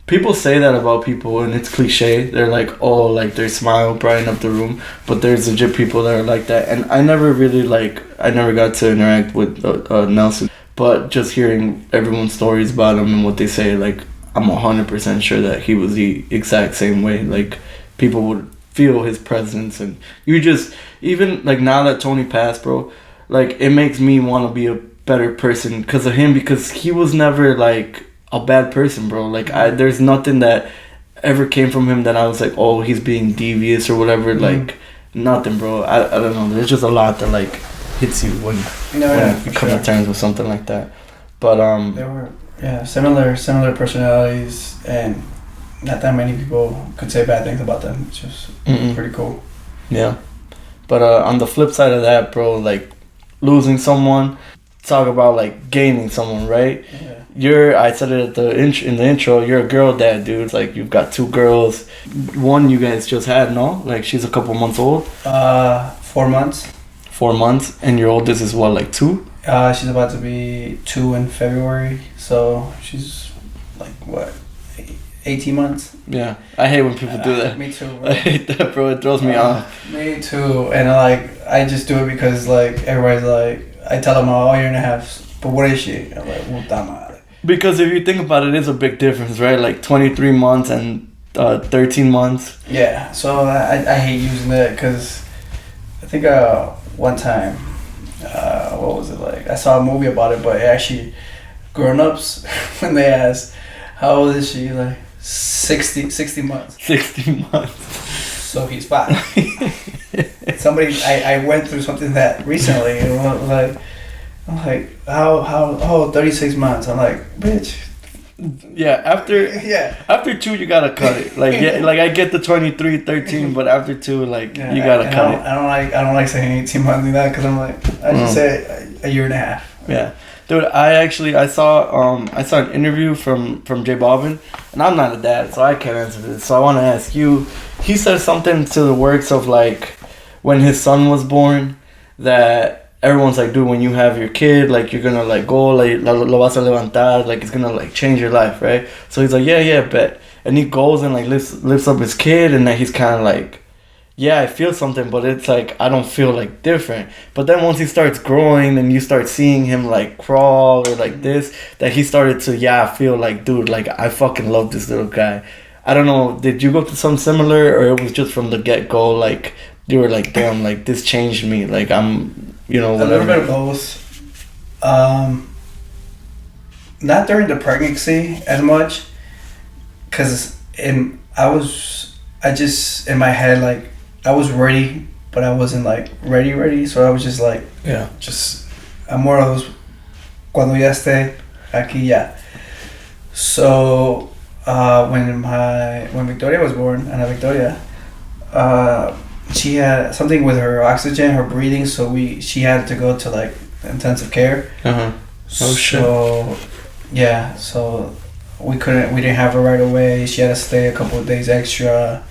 People say that about people, and it's cliche. They're like, oh, like their smile brighten up the room. But there's legit people that are like that. And I never got to interact with Nelson. But just hearing everyone's stories about him and what they say, like, I'm 100% sure that he was the exact same way. Like, people would feel his presence. And you just, even, like, now that Tony passed, bro, like, it makes me want to be a better person because of him. Because he was never, like... a bad person, bro. Like there's nothing that ever came from him that I was like, oh, he's being devious or whatever. Like nothing, bro. I don't know. There's just a lot that like hits you when you come to terms with something like that. But there were similar personalities, and not that many people could say bad things about them. It's just pretty cool. Yeah, but on the flip side of that, bro, like losing someone. Talk about like gaining someone, right? Yeah. I said it in the intro. You're a girl dad, dude. It's like you've got 2 girls. One you guys just had, no? Like she's a couple months old. 4 months. 4 months, and your oldest is what, like 2? She's about to be 2 in February, so she's like what, 18 months. Yeah, I hate when people do that. Me too, bro. I hate that, bro. It throws me off. Me too, and like I just do it because like everybody's like. I tell them, oh, 1.5 years, but what is she? I'm like, puta madre. Because if you think about it, it's a big difference, right? Like 23 months and 13 months. Yeah, so I hate using that because I think one time, what was it like? I saw a movie about it, but actually, grown-ups, when they ask, how old is she? Like, 60 months. 60 months. So he's 5. I went through something that recently, and I'm like, how 36 months? I'm like, bitch. Yeah, after 2 you gotta cut it. Like like I get the 23, 13, but after 2, like you gotta cut it. I don't like saying 18 months like that because I'm like, I just say 1.5 years. Yeah. Dude, I saw an interview from J Balvin, and I'm not a dad, so I can't answer this. So I want to ask you. He said something to the works of like when his son was born that everyone's like, dude, when you have your kid, like you're gonna like go like lo vas a levantar, like it's gonna like change your life, right? So he's like, yeah, bet, and he goes and like lifts up his kid, and then he's kind of like. Yeah, I feel something, but it's like I don't feel like different. But then once he starts growing and you start seeing him like crawl or like this, that he started to feel like, dude, like I fucking love this little guy. I don't know, did you go through something similar, or it was just from the get-go, like you were like, damn, like this changed me, like I'm, whatever. A little bit of both. Not during the pregnancy as much, because in my head, like I was ready, but I wasn't like ready. So I was just like, I'm more of those cuando ya esté aquí ya. So when Victoria was born, Ana Victoria, she had something with her oxygen, her breathing, so she had to go to like intensive care. Oh shit. So yeah, so we didn't have her right away. She had to stay a couple of days extra.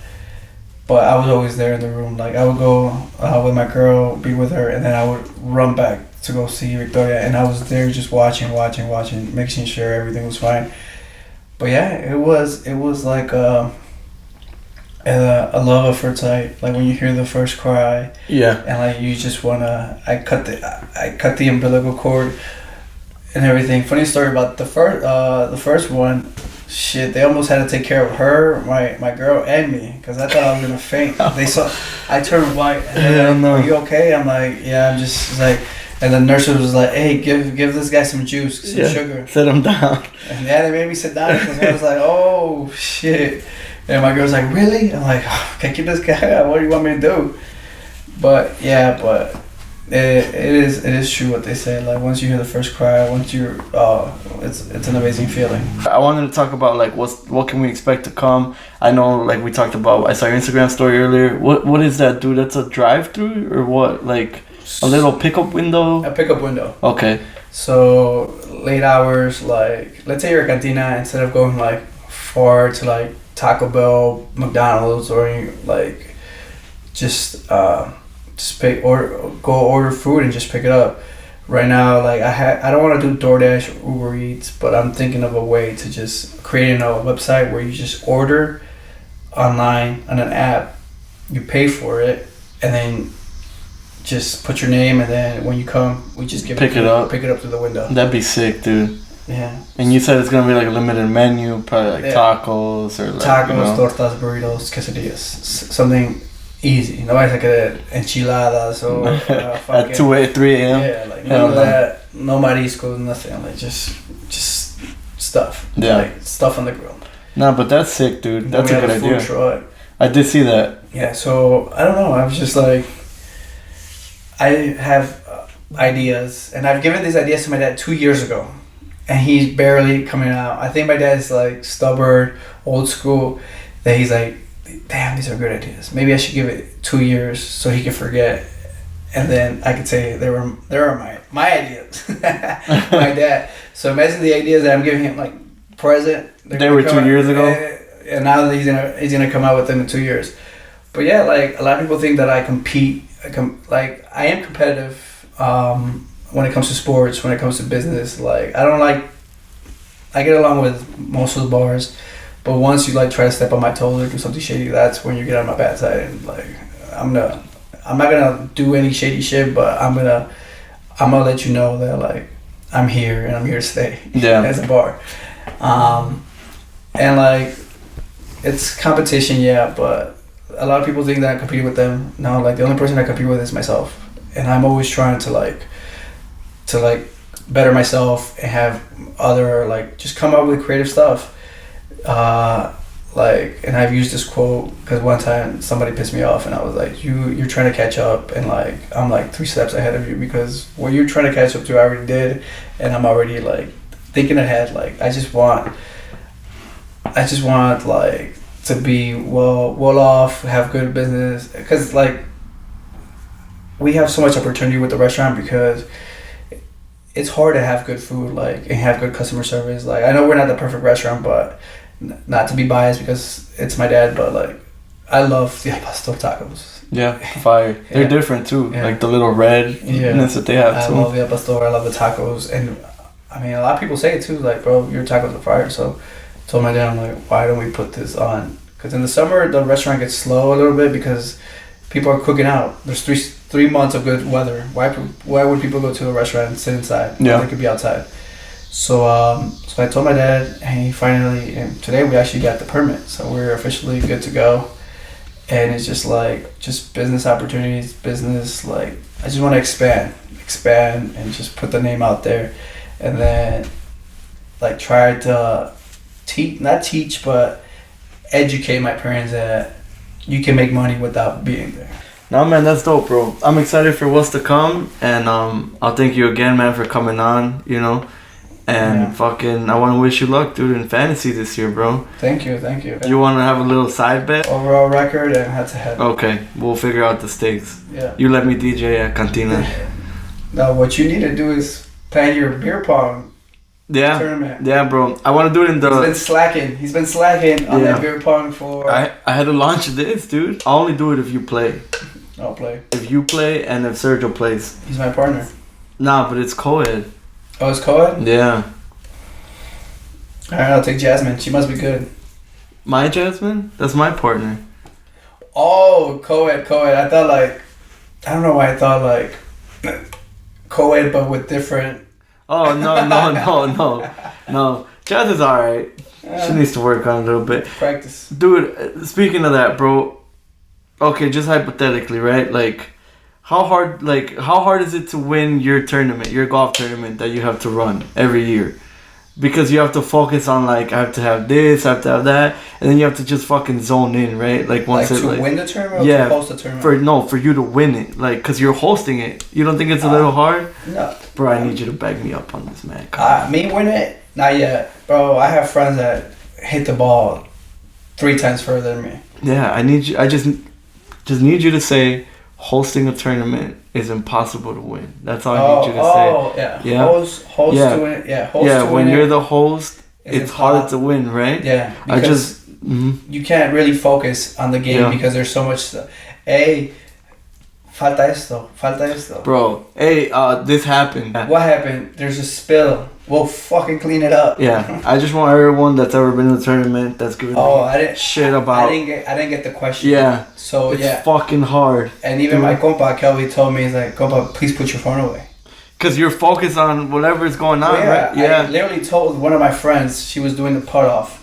But I was always there in the room. Like I would go with my girl, be with her, and then I would run back to go see Victoria, and I was there just watching, making sure everything was fine. But yeah, it was like a love at first sight. Like when you hear the first cry, and like you just wanna. I cut the umbilical cord and everything. Funny story about the first one. Shit, they almost had to take care of her, my girl, and me, because I thought I was gonna faint. They saw, I turned white, and they're like, "Are you okay?" I'm like, "Yeah, I'm just like," and the nurse was like, "Hey, give this guy some juice, some sugar." Sit him down. And yeah, they made me sit down because I was like, "Oh shit," and my girl's like, "Really?" I'm like, oh, "Can't keep this guy out. What do you want me to do?" But yeah, it is true what they say. Like once you hear the first cry, it's an amazing feeling. I wanted to talk about like what can we expect to come. I know like we talked about. I saw your Instagram story earlier. What is that, dude? That's a drive-through or what? Like a little pickup window? A pickup window. Okay. So late hours, like let's say you're at Cantina, instead of going like far to like Taco Bell, McDonald's, or like just pick or go order food and just pick it up. Right now, like I don't want to do DoorDash or Uber Eats, but I'm thinking of a way to just create a website where you just order online on an app, you pay for it, and then just put your name, and then when you come, we just pick it up through the window. That'd be sick, dude. Yeah. And you said it's gonna be like a limited menu, probably like tacos or like tacos, tortas, burritos, quesadillas, something easy. Nobody's like enchiladas or at 3 a.m. Yeah, like none of that. No mariscos, nothing. Like just stuff. Yeah. Like stuff on the grill. No, but that's sick, dude. That's a good idea. Food truck. I did see that. Yeah. So I don't know. I was just like, I have ideas, and I've given these ideas to my dad 2 years ago, and he's barely coming out. I think my dad's like stubborn, old school. That he's like, damn, these are good ideas. Maybe I should give it 2 years so he can forget, and then I could say they are my ideas, my dad. So imagine the ideas that I'm giving him like present. They were 2 years ago, and now that he's gonna come out with them in 2 years. But yeah, like a lot of people think that I compete. Like I am competitive when it comes to sports, when it comes to business. Like I get along with most of the bars. But once you like try to step on my toes or do something shady, that's when you get on my bad side. And like, I'm not gonna do any shady shit, but I'm gonna let you know that like I'm here and I'm here to stay. Yeah. As a bar, and like it's competition, yeah. But a lot of people think that I compete with them. No, like the only person I compete with is myself, and I'm always trying to better myself and have other like just come up with creative stuff. And I've used this quote because one time somebody pissed me off and I was like, you're trying to catch up, and like I'm like 3 steps ahead of you, because what you're trying to catch up to I already did, and I'm already like thinking ahead. Like I just want like to be well off, have good business, because like we have so much opportunity with the restaurant, because it's hard to have good food, like, and have good customer service. Like I know we're not the perfect restaurant, but not to be biased because it's my dad, but like I love the al pastor tacos. Yeah, fire. They're different too. Yeah. Like the little redness that they have too. I love the al pastor. I love the tacos, and I mean a lot of people say it too. Like, bro, your tacos are fire. So I told my dad, I'm like, why don't we put this on? Because in the summer the restaurant gets slow a little bit because people are cooking out. There's three months of good weather. Why would people go to a restaurant and sit inside? Yeah, they could be outside. So I told my dad, and today we actually got the permit, so we're officially good to go. And it's just like business opportunities, like I just want to expand, and just put the name out there, and then like try to not teach, but educate my parents that you can make money without being there. No, man, that's dope, bro. I'm excited for what's to come, and I'll thank you again, man, for coming on. You know. And fucking, I want to wish you luck, dude, in fantasy this year, bro. Thank you. You want to have a little side bet? Overall record and head to head. Okay, we'll figure out the stakes. Yeah. You let me DJ at Cantina. No, what you need to do is plan your beer pong tournament. Yeah, bro. I want to do it in the... He's been slacking on that beer pong for... I had to launch this, dude. I'll only do it if you play. I'll play. If you play and if Sergio plays. He's my partner. Nah, but it's co-ed. Oh, it's co-ed? Yeah. Alright, I'll take Jasmine. She must be good. My Jasmine? That's my partner. Oh, co-ed. I thought I don't know why I thought co-ed but with different... Oh, no. Jazz is alright. She needs to work on it a little bit. Practice. Dude, speaking of that, bro. Okay, just hypothetically, right? How hard is it to win your golf tournament that you have to run every year? Because you have to focus on I have to have this, I have to have that, and then you have to just fucking zone in, right? Win the tournament or to host the tournament? For you to win it, because you're hosting it. You don't think it's a little hard? No. Bro, I need you to back me up on this, man. Me win it? Not yet. Bro, I have friends that hit the ball 3 times further than me. Yeah, I just need you to say hosting a tournament is impossible to win. That's all I need you to say. Oh, yeah. Host to win. Yeah, host to win. When you're the host, it's hard to win, right? Yeah. Because you can't really focus on the game because there's so much stuff. Hey, falta esto. Bro, this happened. What happened? There's a spill. We'll fucking clean it up. Yeah, I just want everyone that's ever been in the tournament that's giving shit about. I didn't get the question. Yeah. So it's fucking hard. And even my compa Kelby told me, he's like, compa, please put your phone away. Cause you're focused on whatever is going on, right? Yeah. I literally told one of my friends, she was doing the putt off.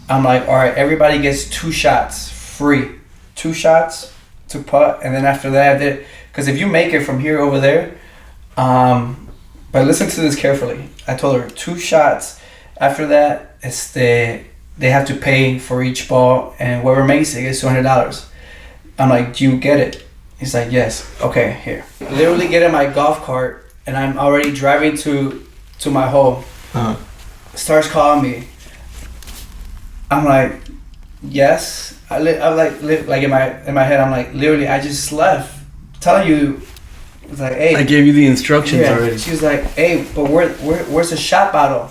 I'm like, all right, everybody gets 2 shots free, 2 shots to putt, and then after that, because if you make it from here over there, but listen to this carefully. I told her 2 shots. After that, they have to pay for each ball, and whoever makes it gets $200. I'm like, do you get it? He's like, yes. Okay, here. Literally get in my golf cart, and I'm already driving to my hole. Starts calling me. I'm like, yes. I'm like in my head. I'm like, literally, I just left. Telling you. It's like, hey. I gave you the instructions already. She was like, hey, but where's the shot bottle?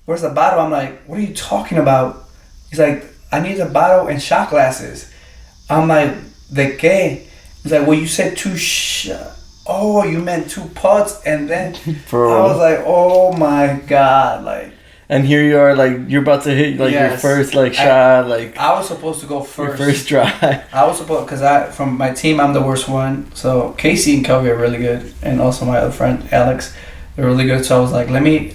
Where's the bottle? I'm like, what are you talking about? He's like, I need a bottle and shot glasses. I'm like, ¿de qué? He's like, well, you said 2 Oh, you meant 2 putts, and then I was like, oh my god, And here you are, you're about to hit your first shot, I was supposed to go first. Your first try. I was supposed, because from my team I'm the worst one. So Casey and Kelby are really good, and also my other friend Alex, they're really good. So I was like, let me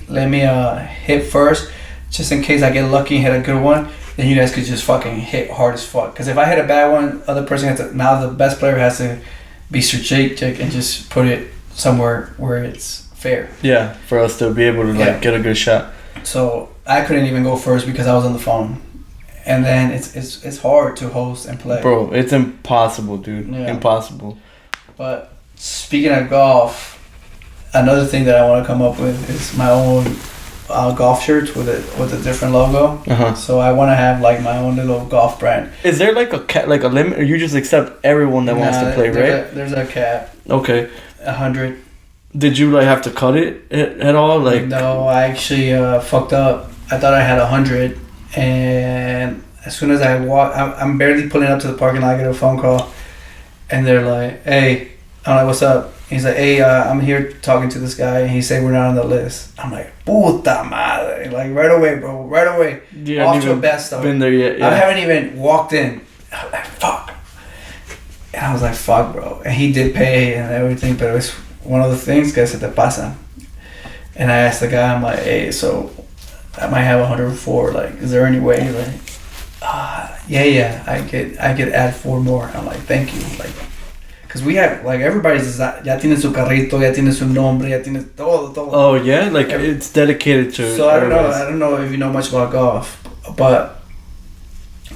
hit first, just in case I get lucky and hit a good one. Then you guys could just fucking hit hard as fuck. Because if I hit a bad one, other person has to. Now the best player has to be strategic and just put it somewhere where it's fair. Yeah, for us to be able to get a good shot. So I couldn't even go first because I was on the phone, and then it's hard to host and play. Bro, it's impossible, dude. Yeah. Impossible. But speaking of golf, another thing that I want to come up with is my own golf shirts with a different logo. So I want to have my own little golf brand. Is there a limit, or you just accept everyone that wants to play, right? There's a cap. Okay. 100. Did you have to cut it at all? No, I actually fucked up. I thought I had 100, and as soon as I walk, I'm barely pulling up to the parking lot. I get a phone call, and they're like, "Hey," I'm like, "What's up?" He's like, "Hey, I'm here talking to this guy, and he said we're not on the list." I'm like, "Puta madre!" Right away, bro, right away. You off to a bad start. Been there yet? Yeah. I haven't even walked in. I was like, "Fuck," and I was like, "Fuck, bro," and he did pay and everything, but it was one of the things que se te pasa. And I asked the guy, I'm like, hey, so I might have 104. Is there any way? Yeah, I could add 4 more. I'm like, thank you. Because we have, everybody's, ya tiene su carrito, ya tiene su nombre, ya tiene todo. Oh, yeah? It's dedicated to. So I don't know if you know much about golf, but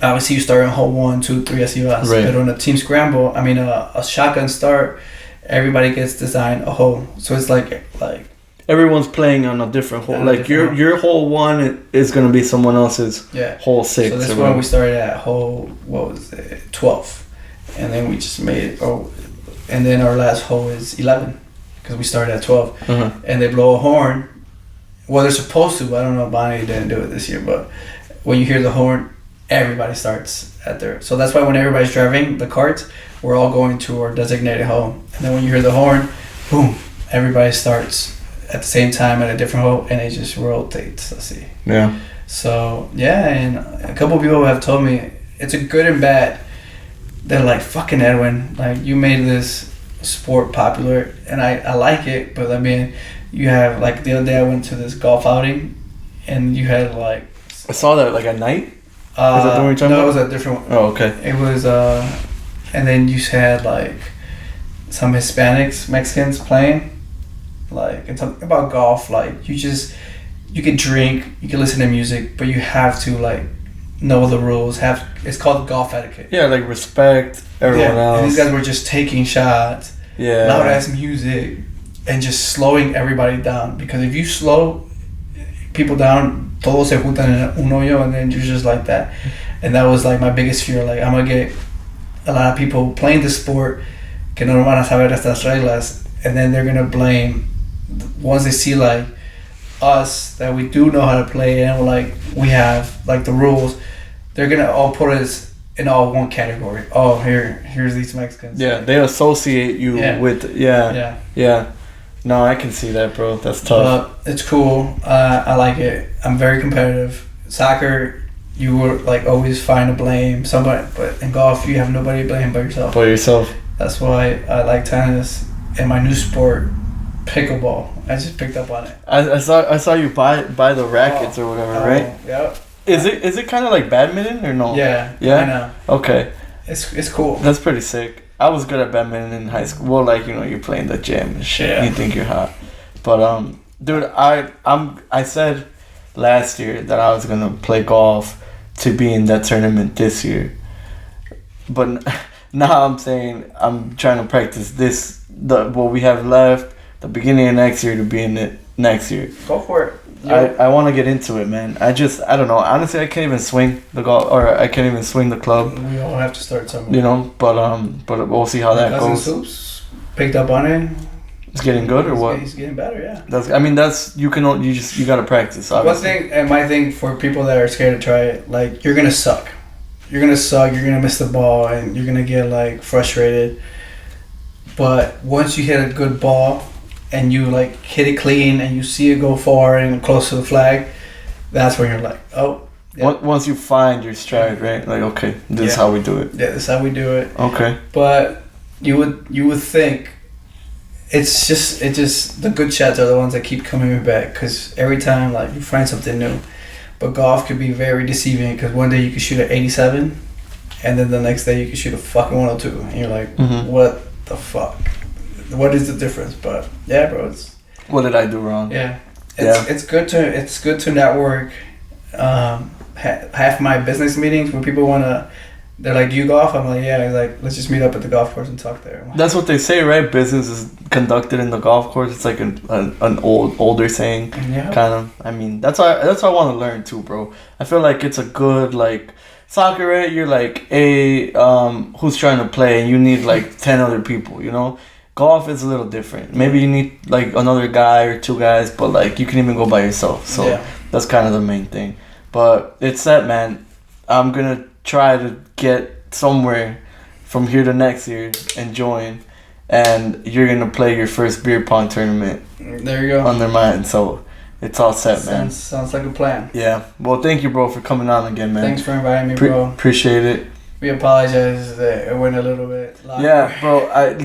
obviously you start in hole 1, 2, 3, así vas. Right. But on a team scramble, a shotgun start, everybody gets designed a hole. So it's everyone's playing on a different hole. On a Like different your hole 1 is gonna be someone else's hole 6. So this one we started at hole 12, and then we just made it. And then our last hole is 11, because we started at 12, and they blow a horn. Well, they're supposed to. I don't know. Bonnie didn't do it this year, but when you hear the horn, everybody starts at their. So that's why when everybody's driving the carts, we're all going to our designated hole. And then when you hear the horn, boom, everybody starts at the same time at a different hole, and it just rotates. Let's see. Yeah. So yeah, and a couple of people have told me it's a good and bad. They're like, fucking Edwin, like you made this sport popular, and I like it, but I mean, you have like the other day I went to this golf outing, and you had like. I saw that like at night. Is that the one you're talking about? No, it was a different one. Oh, okay. It was and then you had like some Hispanics, Mexicans playing, like and talking about golf. Like you can drink, you can listen to music, but you have to like know the rules. It's called golf etiquette. Yeah, like respect everyone else. And these guys were just taking shots. Yeah. Loud ass music, and just slowing everybody down. Because if you slow people down, todos se juntan en un hoyo, and then you're just like that. And that was like my biggest fear. Like, I'm gonna get a lot of people playing the sport que no van a saber estas reglas, and then they're gonna blame once they see like us that we do know how to play and like we have like the rules. They're gonna all put us in all one category. Oh, here's these Mexicans. Yeah, they associate you with yeah. No, I can see that, bro. That's tough. It's cool. I like it. I'm very competitive. Soccer, you will like always find a blame somebody, but in golf you have nobody to blame but yourself. By yourself. That's why I like tennis and my new sport, pickleball. I just picked up on it. I saw you buy the rackets or whatever, right? Yep. Is it kind of like badminton or no? Yeah. Yeah. I know. Okay. It's cool. That's pretty sick. I was good at badminton in high school. Well, like you play in the gym and shit. Yeah. You think you're hot, but dude, I said last year that I was gonna play golf to be in that tournament this year, but now I'm saying I'm trying to practice what we have left the beginning of next year to be in it next year. Go for it. I want to get into it, man. I don't know. Honestly, I can't even swing the golf, or I can't even swing the club. We all have to start somewhere. You know, but we'll see how that goes. Soups picked up on it. It's getting good, or what? He's getting better, yeah. You gotta practice. Obviously. One thing, and my thing for people that are scared to try it, like you're gonna suck. You're gonna miss the ball, and you're gonna get like frustrated. But once you hit a good ball, and you like hit it clean and you see it go far and close to the flag, that's when you're like, oh. Yeah. Once you find your stride, right? Like, okay, this is how we do it. Yeah, this is how we do it. Okay. But you would think it's just the good shots are the ones that keep coming back, because every time like you find something new. But golf could be very deceiving, because one day you could shoot at 87 and then the next day you could shoot a fucking 102 and you're like, what the fuck? What is the difference? But yeah, bro, what did I do wrong? Yeah, it's good to network. Half my business meetings when people they're like, do you golf? I'm like, yeah. He's like, let's just meet up at the golf course and talk there. That's what they say, right? Business is conducted in the golf course. It's like an older saying, kind of. I mean, that's why I want to learn too, bro. I feel like it's a good like. Soccer, right? You're like, who's trying to play, and you need like 10 other people, you know? Golf is a little different. Maybe you need like another guy or two guys, but like you can even go by yourself. So that's kind of the main thing. But it's set, man. I'm gonna try to get somewhere from here to next year and join, and you're gonna play your first beer pong tournament. There you go. Under mine, so it's all set, man. Sounds like a plan. Yeah. Well, thank you, bro, for coming on again, man. Thanks for inviting me, bro. Appreciate it. We apologize that it went a little bit longer. Yeah, bro. I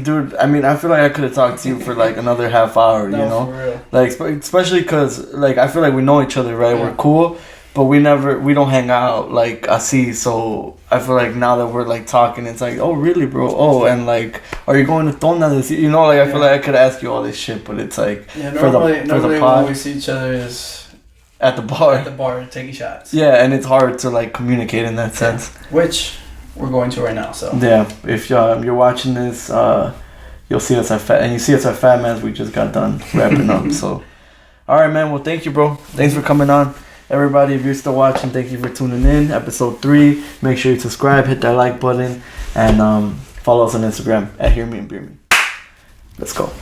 feel like I could have talked to you for like another half hour, you know? For real. Like, especially because, like, I feel like we know each other, right? Yeah. We're cool, but we don't hang out, like, así. So I feel like now that we're, like, talking, it's like, oh, really, bro? Oh, and, like, are you going to Tona this year? You know, like, I feel like I could ask you all this shit, but it's like, normally when we see each other is... At the bar. At the bar, taking shots. Yeah, and it's hard to, like, communicate in that sense. Which... we're going to right now, so yeah. If you're watching this, you'll see us at Fat Man's. We just got done wrapping up, so All right, man. Well, thank you, bro. Thanks for coming on. Everybody, if you're still watching, thank you for tuning in. Episode 3. Make sure you subscribe, hit that like button, and follow us on Instagram at Hear Me and Beer Me. Let's go.